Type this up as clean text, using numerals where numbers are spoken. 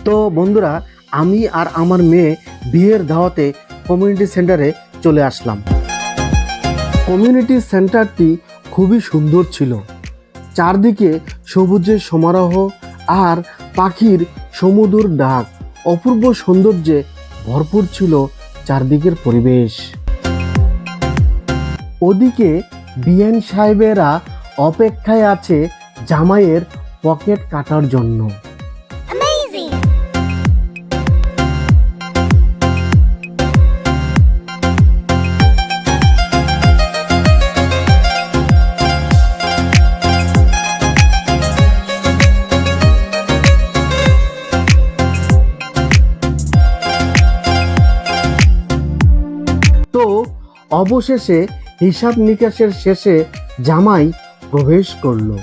তো বন্ধুরা, আমি আর আমার মেয়ে বিয়ের দাওয়াতে কমিউনিটি সেন্টারে চলে আসলাম। কমিউনিটি সেন্টারটি খুবই সুন্দর ছিল। চারদিকে সবুজের সমারোহ আর পাখির সমুদ্র ডাক, অপূর্ব সৌন্দর্যে ভরপুর ছিল চারদিকের পরিবেশ। ওদিকে বিএন সাহেবেরা অপেক্ষায় আছে জামাইয়ের পকেট কাটার জন্য। তো অবশেষে হিসাব নিকাশের শেষে জামাই প্রবেশ করলো।